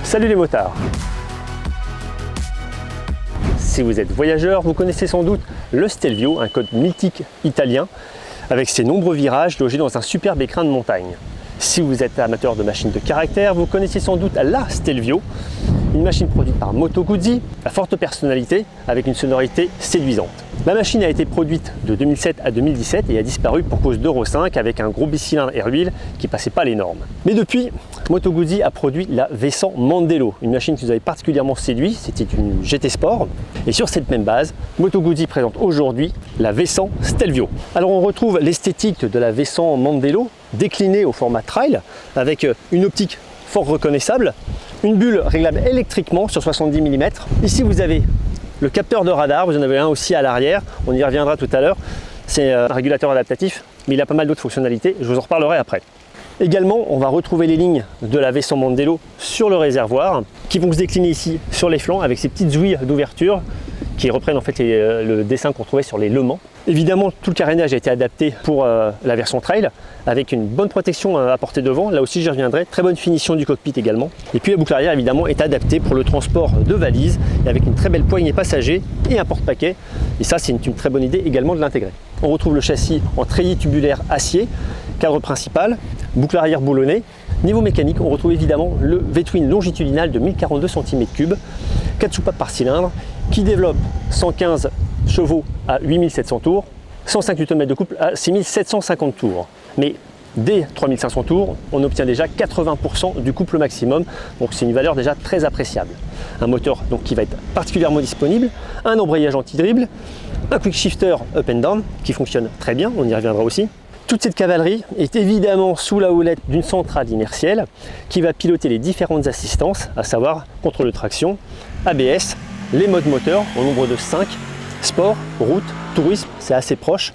Salut les motards! Si vous êtes voyageur, vous connaissez sans doute le Stelvio, un code mythique italien avec ses nombreux virages logés dans un superbe écrin de montagne. Si vous êtes amateur de machines de caractère, vous connaissez sans doute la Stelvio, une machine produite par Moto Guzzi, à forte personnalité avec une sonorité séduisante. La machine a été produite de 2007 à 2017 et a disparu pour cause d'Euro 5 avec un gros bicylindre air huile qui passait pas les normes. Mais depuis, Moto Guzzi a produit la V100 Mandello, une machine qui nous avait particulièrement séduit, c'était une GT Sport. Et sur cette même base, Moto Guzzi présente aujourd'hui la V100 Stelvio. Alors on retrouve l'esthétique de la V100 Mandello déclinée au format trail avec une optique fort reconnaissable, une bulle réglable électriquement sur 70 mm. Ici vous avez le capteur de radar, vous en avez un aussi à l'arrière, on y reviendra tout à l'heure. C'est un régulateur adaptatif, mais il a pas mal d'autres fonctionnalités, je vous en reparlerai après. Également, on va retrouver les lignes de la V100 Mandello sur le réservoir, qui vont se décliner ici sur les flancs avec ces petites ouïes d'ouverture qui reprennent en fait le dessin qu'on trouvait sur les Le Mans. Évidemment, tout le carénage a été adapté pour la version trail, avec une bonne protection à portée de vent, là aussi j'y reviendrai, très bonne finition du cockpit également. Et puis la boucle arrière évidemment est adaptée pour le transport de valises, et avec une très belle poignée passager et un porte-paquet, et ça c'est une très bonne idée également de l'intégrer. On retrouve le châssis en treillis tubulaire acier, cadre principal, boucle arrière boulonnée. Niveau mécanique, on retrouve évidemment le V-twin longitudinal de 1042 cm3, 4 soupapes par cylindre, qui développe 115 chevaux à 8700 tours, 105 Nm de couple à 6750 tours. Mais dès 3500 tours, on obtient déjà 80% du couple maximum, donc c'est une valeur déjà très appréciable. Un moteur donc qui va être particulièrement disponible, un embrayage anti-dribble, un quick shifter up and down qui fonctionne très bien, on y reviendra aussi. Toute cette cavalerie est évidemment sous la houlette d'une centrale inertielle qui va piloter les différentes assistances, à savoir contrôle de traction, ABS, les modes moteurs au nombre de 5, sport, route, tourisme, c'est assez proche,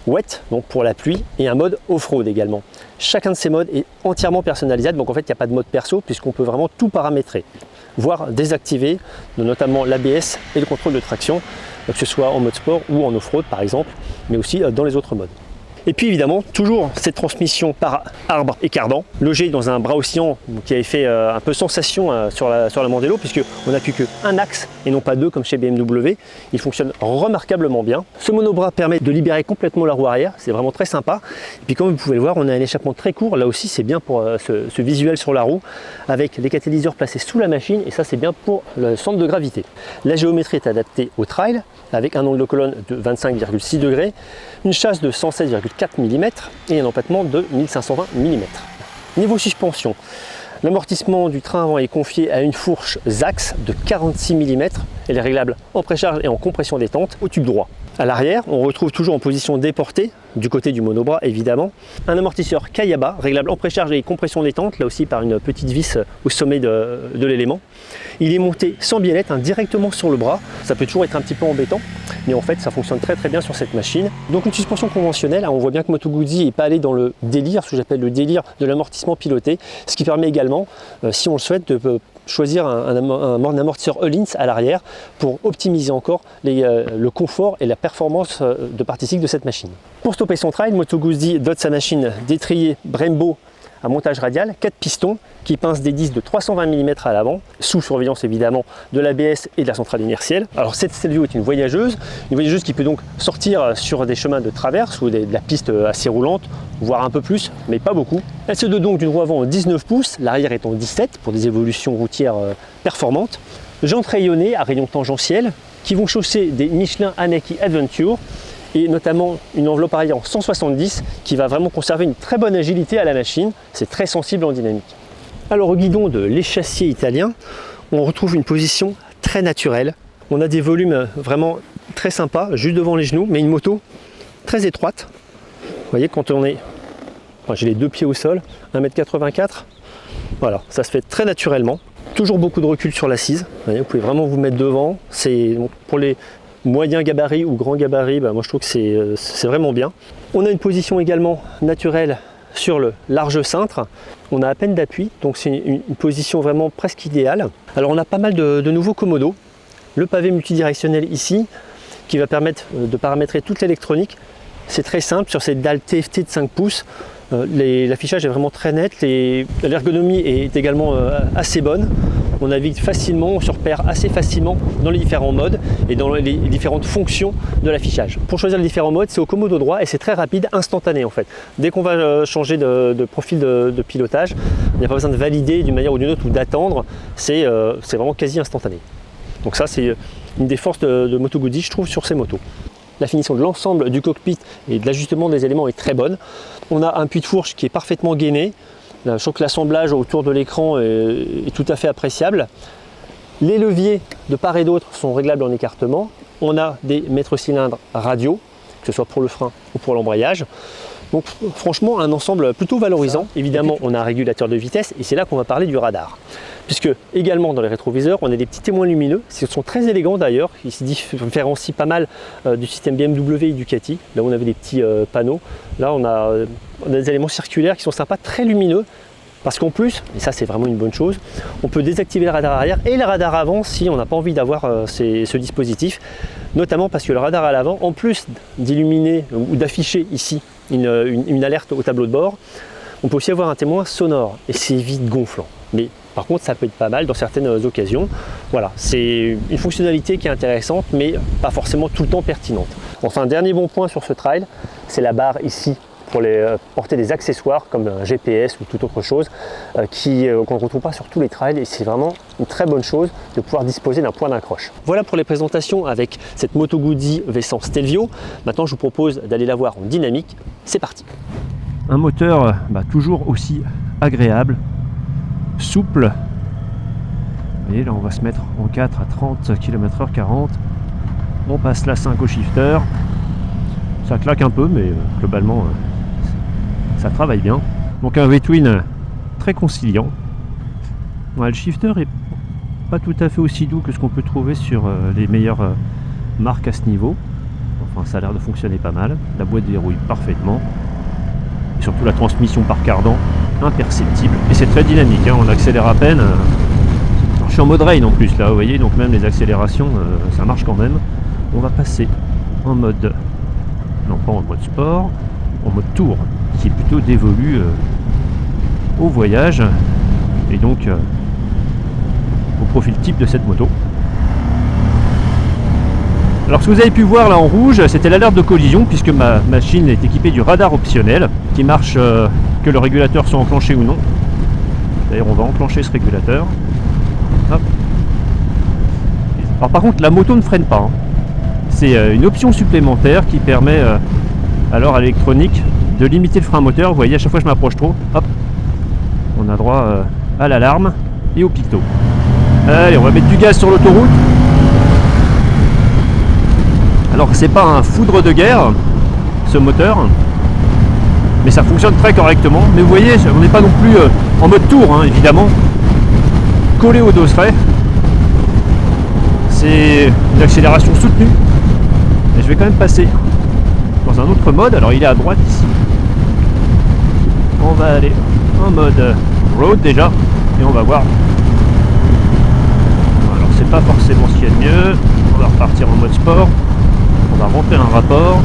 wet, donc pour la pluie, et un mode off-road également. Chacun de ces modes est entièrement personnalisable, donc en fait il n'y a pas de mode perso puisqu'on peut vraiment tout paramétrer, voire désactiver, notamment l'ABS et le contrôle de traction, que ce soit en mode sport ou en off-road par exemple, mais aussi dans les autres modes. Et puis évidemment, toujours cette transmission par arbre et cardan, logée dans un bras oscillant qui avait fait un peu sensation sur la Mandello, puisqu'on n'a plus qu'un axe et non pas deux comme chez BMW. Il fonctionne remarquablement bien. Ce monobras permet de libérer complètement la roue arrière, c'est vraiment très sympa. Et puis comme vous pouvez le voir, on a un échappement très court, là aussi c'est bien pour ce visuel sur la roue, avec les catalyseurs placés sous la machine, et ça c'est bien pour le centre de gravité. La géométrie est adaptée au trail, avec un angle de colonne de 25,6 degrés, une chasse de 116,4 mm et un empattement de 1520 mm. Niveau suspension, l'amortissement du train avant est confié à une fourche Zax de 46 mm. Elle est réglable en précharge et en compression détente au tube droit. À l'arrière, on retrouve toujours en position déportée, du côté du monobras évidemment, un amortisseur Kayaba, réglable en précharge et compression détente, là aussi par une petite vis au sommet de l'élément. Il est monté sans biellette, directement sur le bras, ça peut toujours être un petit peu embêtant, mais en fait ça fonctionne très bien sur cette machine. Donc une suspension conventionnelle, on voit bien que Moto Guzzi n'est pas allé dans le délire, ce que j'appelle le délire de l'amortissement piloté, ce qui permet également, si on le souhaite, de choisir un amortisseur Öhlins à l'arrière pour optimiser encore le confort et la performance de partie cycle de cette machine. Pour stopper son trail, Moto Guzzi dote sa machine d'étrier Brembo à montage radial, 4 pistons qui pincent des disques de 320 mm à l'avant, sous surveillance évidemment de l'ABS et de la centrale inertielle. Alors cette Stelvio est une voyageuse qui peut donc sortir sur des chemins de traverse ou de la piste assez roulante, voire un peu plus, mais pas beaucoup. Elle se dote donc d'une roue avant en 19 pouces, l'arrière est en 17 pour des évolutions routières performantes. Jantes rayonnées à rayon tangentiel qui vont chausser des Michelin Anaki Adventure, et notamment une enveloppe arrière en 170 qui va vraiment conserver une très bonne agilité à la machine, c'est très sensible en dynamique. Alors au guidon de l'échassier italien, on retrouve une position très naturelle, on a des volumes vraiment très sympas, juste devant les genoux, mais une moto très étroite. Vous voyez quand on est, j'ai les deux pieds au sol, 1,84 m, voilà, ça se fait très naturellement. Toujours beaucoup de recul sur l'assise, vous pouvez vraiment vous mettre devant, c'est pour les moyen gabarit ou grand gabarit, moi je trouve que c'est vraiment bien. On a une position également naturelle sur le large cintre, on a à peine d'appui, donc c'est une position vraiment presque idéale. Alors on a pas mal de nouveaux commodos, le pavé multidirectionnel ici, qui va permettre de paramétrer toute l'électronique. C'est très simple, sur cette dalle TFT de 5 pouces, l'affichage est vraiment très net, l'ergonomie est également assez bonne. on navigue facilement, on se repère assez facilement dans les différents modes et dans les différentes fonctions de l'affichage. Pour choisir les différents modes, c'est au commodo droit et c'est très rapide, instantané en fait. Dès qu'on va changer de profil de pilotage, il n'y a pas besoin de valider d'une manière ou d'une autre ou d'attendre, c'est vraiment quasi instantané. Donc ça, c'est une des forces de Moto Guzzi, je trouve, sur ces motos. La finition de l'ensemble du cockpit et de l'ajustement des éléments est très bonne. On a un puits de fourche qui est parfaitement gainé. Je trouve que l'assemblage autour de l'écran est tout à fait appréciable. Les leviers de part et d'autre sont réglables en écartement. On a des mètres-cylindres radio, que ce soit pour le frein ou pour l'embrayage. Donc franchement, un ensemble plutôt valorisant. Évidemment, on a un régulateur de vitesse et c'est là qu'on va parler du radar. Puisque également dans les rétroviseurs, on a des petits témoins lumineux. Ils sont très élégants d'ailleurs. Ils se différencient pas mal du système BMW et Ducati. Là où on avait des petits panneaux. Là, on a des éléments circulaires qui sont sympas, très lumineux. Parce qu'en plus, et ça c'est vraiment une bonne chose, on peut désactiver le radar arrière et le radar avant si on n'a pas envie d'avoir ce dispositif. Notamment parce que le radar à l'avant, en plus d'illuminer ou d'afficher ici une alerte au tableau de bord, on peut aussi avoir un témoin sonore et c'est vite gonflant. Mais par contre, ça peut être pas mal dans certaines occasions. Voilà, c'est une fonctionnalité qui est intéressante, mais pas forcément tout le temps pertinente. Enfin, dernier bon point sur ce trail, c'est la barre ici pour porter des accessoires comme un GPS ou toute autre chose qu'on ne retrouve pas sur tous les trails et c'est vraiment une très bonne chose de pouvoir disposer d'un point d'accroche. Voilà pour les présentations avec cette Moto Guzzi V100 Stelvio. Maintenant je vous propose d'aller la voir en dynamique. C'est parti. Un moteur toujours aussi agréable, souple. Et là on va se mettre en 4 à 30 km/h 40. On passe la 5 au shifter. Ça claque un peu mais globalement ça travaille bien. Donc un V-twin très conciliant. Ouais, le shifter est pas tout à fait aussi doux que ce qu'on peut trouver sur les meilleures marques à ce niveau. Enfin ça a l'air de fonctionner pas mal. La boîte dérouille parfaitement. Et surtout la transmission par cardan imperceptible. Et c'est très dynamique, hein, on accélère à peine. Alors, je suis en mode rain en plus là, vous voyez, donc même les accélérations, ça marche quand même. On va passer en mode, non pas en mode sport, en mode tour, qui est plutôt dévolu au voyage et donc au profil type de cette moto. Alors ce que vous avez pu voir là en rouge, c'était l'alerte de collision puisque ma machine est équipée du radar optionnel qui marche que le régulateur soit enclenché ou non. D'ailleurs on va enclencher ce régulateur. Hop. Alors par contre la moto ne freine pas, hein. C'est une option supplémentaire qui permet alors à l'électronique de limiter le frein moteur. Vous voyez, à chaque fois que je m'approche trop, hop, on a droit à l'alarme et au picto. Allez, on va mettre du gaz sur l'autoroute. Alors c'est pas un foudre de guerre ce moteur, mais ça fonctionne très correctement. Mais vous voyez, on n'est pas non plus en mode tour, hein, évidemment, collé au dosseret. C'est une accélération soutenue. Et je vais quand même passer dans un autre mode. Alors il est à droite ici. On va aller en mode road déjà et on va voir. Alors c'est pas forcément ce qu'il y a de mieux. On va repartir en mode sport. On va rentrer un rapport.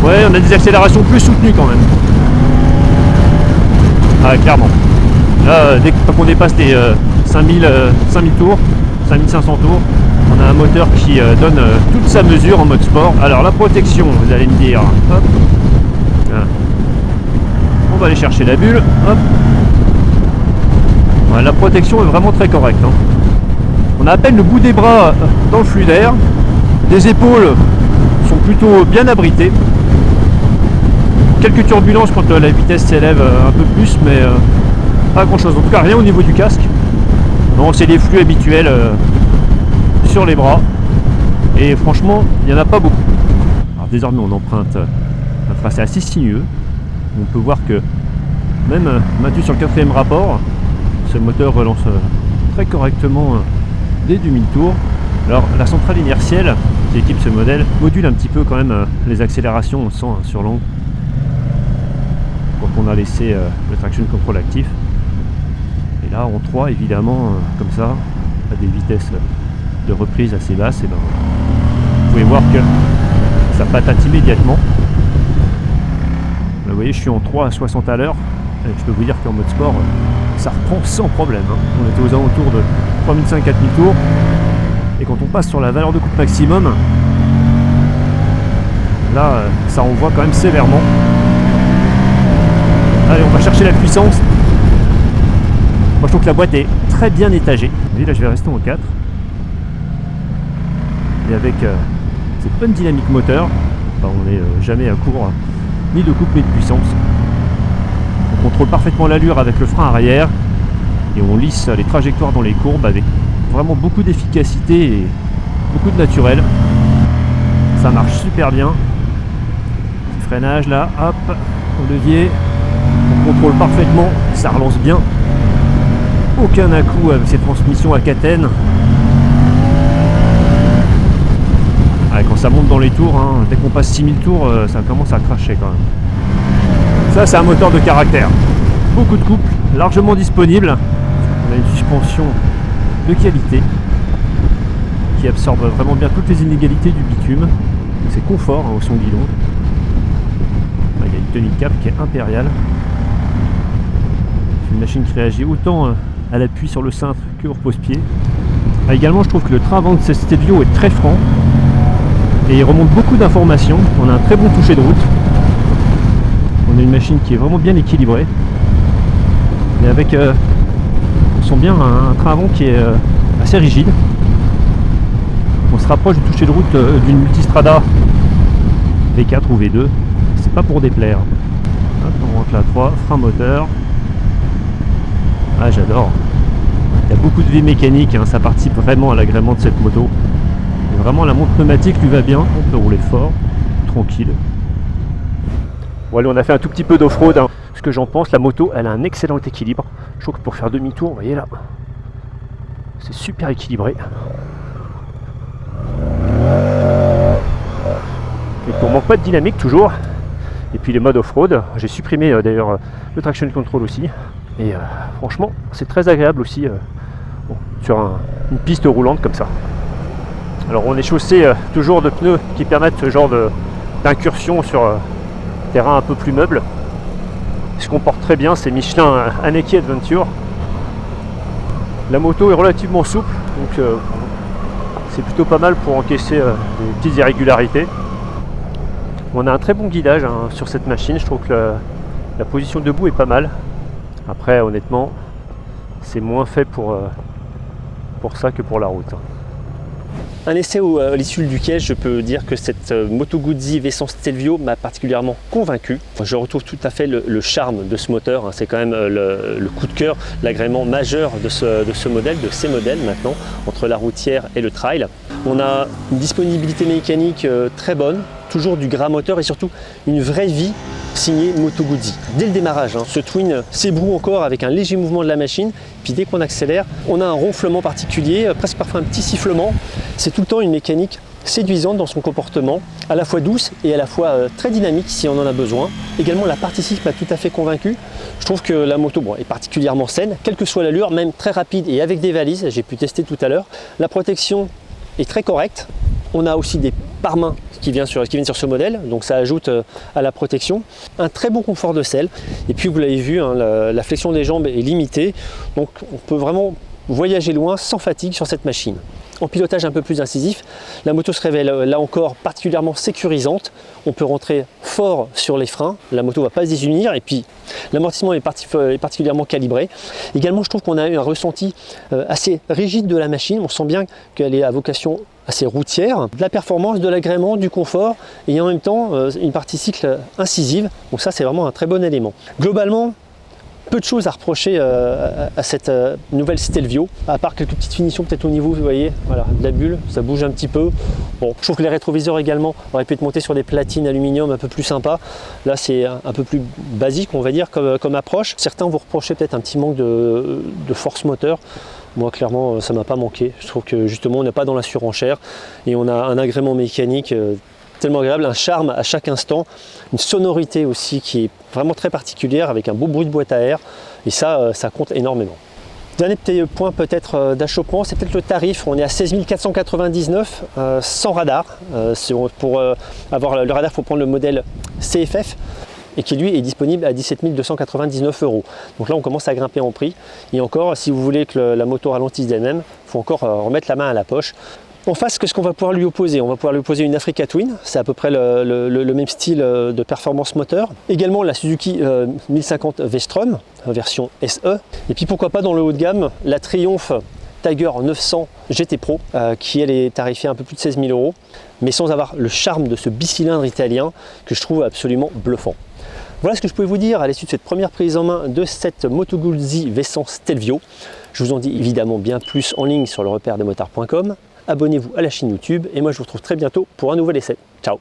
Ouais, on a des accélérations plus soutenues quand même. Ah, clairement. Là, dès qu'on dépasse les 5000 tours, 5500 tours, on a un moteur qui donne toute sa mesure en mode sport. Alors la protection, vous allez me dire, hop, voilà. On va aller chercher la bulle, hop. Voilà, la protection est vraiment très correcte, hein. On a à peine le bout des bras dans le flux d'air. Les épaules sont plutôt bien abritées. Quelques turbulences quand la vitesse s'élève un peu plus, mais pas grand chose. En tout cas, rien au niveau du casque. Non, c'est les flux habituels sur les bras. Et franchement, il n'y en a pas beaucoup. Alors, désormais, on emprunte un tracé assez sinueux. On peut voir que même maintenu sur le 4e rapport, ce moteur relance très correctement dès du 1000 tours. Alors la centrale inertielle qui équipe ce modèle module un petit peu quand même les accélérations, on sent sur l'angle quand on a laissé le traction control actif. Et là en 3 évidemment comme ça à des vitesses de reprise assez basses, et ben, vous pouvez voir que ça patate immédiatement. Là, vous voyez, je suis en 3 à 60 à l'heure, je peux vous dire qu'en mode sport, ça reprend sans problème. On était aux alentours de 3500-4000 tours. Et quand on passe sur la valeur de coupe maximum, là, ça envoie quand même sévèrement. Allez, on va chercher la puissance. Moi, je trouve que la boîte est très bien étagée. Vous voyez, là, je vais rester en 4. Et avec cette bonne dynamique moteur, on n'est jamais à court ni de coupe ni de puissance. On contrôle parfaitement l'allure avec le frein arrière. Et on lisse les trajectoires dans les courbes avec vraiment beaucoup d'efficacité et beaucoup de naturel. Ça marche super bien. Petit freinage là, hop, au levier. On contrôle parfaitement, ça relance bien. Aucun à-coup avec cette transmission à catène. Ah, quand ça monte dans les tours, dès qu'on passe 6000 tours, ça commence à cracher quand même. Ça, c'est un moteur de caractère. Beaucoup de couple, largement disponible. On a une suspension de qualité qui absorbe vraiment bien toutes les inégalités du bitume. C'est confort au son guidon. Il y a une tenue de cap qui est impériale. C'est une machine qui réagit autant à l'appui sur le cintre que au repose-pied. Également, je trouve que le train avant de ce Stelvio est très franc et il remonte beaucoup d'informations. On a un très bon toucher de route. On a une machine qui est vraiment bien équilibrée. Et avec on sent bien un train avant qui est assez rigide. On se rapproche du toucher de route d'une Multistrada V4 ou V2. C'est pas pour déplaire. Hop, on rentre la 3, frein moteur. Ah, j'adore. Il y a beaucoup de vie mécanique, ça participe vraiment à l'agrément de cette moto. Et vraiment, la montre pneumatique lui va bien. On peut rouler fort, tranquille. Bon, allez, on a fait un tout petit peu d'off-road. Ce que j'en pense, la moto, elle a un excellent équilibre. Je trouve que pour faire demi-tour, vous voyez là, c'est super équilibré. Et on manque pas de dynamique toujours. Et puis les modes off-road, j'ai supprimé d'ailleurs le traction control aussi. Et franchement, c'est très agréable aussi sur une piste roulante comme ça. Alors on est chaussé toujours de pneus qui permettent ce genre d'incursion sur terrain un peu plus meuble. Ce qu'on porte très bien, c'est Michelin Haneki Adventure. La moto est relativement souple, donc c'est plutôt pas mal pour encaisser des petites irrégularités. On a un très bon guidage sur cette machine, je trouve que la position debout est pas mal. Après, honnêtement, c'est moins fait pour ça que pour la route. Un essai à l'issue duquel je peux dire que cette Moto Guzzi V100 Stelvio m'a particulièrement convaincu. Je retrouve tout à fait le charme de ce moteur, c'est quand même le coup de cœur, l'agrément majeur de ce modèle, de ces modèles maintenant, entre la routière et le trail. On a une disponibilité mécanique très bonne, toujours du gras moteur et surtout une vraie vie signée Moto Guzzi. Dès le démarrage, ce twin s'ébroue encore avec un léger mouvement de la machine, puis dès qu'on accélère, on a un ronflement particulier, presque parfois un petit sifflement. C'est tout le temps une mécanique séduisante dans son comportement, à la fois douce et à la fois très dynamique si on en a besoin. Également, la partie 6 m'a tout à fait convaincu. Je trouve que la moto est particulièrement saine, quelle que soit l'allure, même très rapide et avec des valises, j'ai pu tester tout à l'heure. La protection est très correcte. On a aussi des pare-mains qui viennent sur ce modèle, donc ça ajoute à la protection. Un très bon confort de selle, et puis vous l'avez vu, la flexion des jambes est limitée, donc on peut vraiment voyager loin sans fatigue sur cette machine. En pilotage un peu plus incisif, la moto se révèle là encore particulièrement sécurisante. On peut rentrer fort sur les freins, la moto ne va pas se désunir, et puis l'amortissement est particulièrement calibré. Également, je trouve qu'on a eu un ressenti assez rigide de la machine. On sent bien qu'elle est à vocation assez routière, de la performance, de l'agrément, du confort, et en même temps une partie cycle incisive. Donc ça, c'est vraiment un très bon élément. Globalement, peu de choses à reprocher à cette nouvelle Stelvio, à part quelques petites finitions peut-être au niveau, vous voyez, voilà, de la bulle, ça bouge un petit peu. Bon, je trouve que les rétroviseurs également auraient pu être montés sur des platines aluminium un peu plus sympas. Là, c'est un peu plus basique, on va dire, comme approche. Certains vous reprochaient peut-être un petit manque de force moteur. Moi, clairement, ça m'a pas manqué. Je trouve que justement, on n'est pas dans la surenchère et on a un agrément mécanique tellement agréable, un charme à chaque instant, une sonorité aussi qui est vraiment très particulière avec un beau bruit de boîte à air, et ça compte énormément. Dernier petit point peut-être d'achoppement, c'est peut-être le tarif. On est à 16 499 sans radar. Pour avoir le radar, il faut prendre le modèle CFF. et qui lui est disponible à 17 299 €. Donc là on commence à grimper en prix, et encore si vous voulez que la moto ralentisse d'elle-même, il faut encore remettre la main à la poche. En face, qu'est-ce qu'on va pouvoir lui opposer? On va pouvoir lui opposer une Africa Twin, c'est à peu près le même style de performance moteur. Également la Suzuki 1050 V-Strom, version SE. Et puis pourquoi pas dans le haut de gamme, la Triumph Tiger 900 GT Pro, qui elle est tarifée un peu plus de 16 000 €, mais sans avoir le charme de ce bicylindre italien que je trouve absolument bluffant. Voilà ce que je pouvais vous dire à l'issue de cette première prise en main de cette Moto Guzzi V100 Stelvio. Je vous en dis évidemment bien plus en ligne sur le repère des motards.com. Abonnez-vous à la chaîne YouTube et moi je vous retrouve très bientôt pour un nouvel essai. Ciao!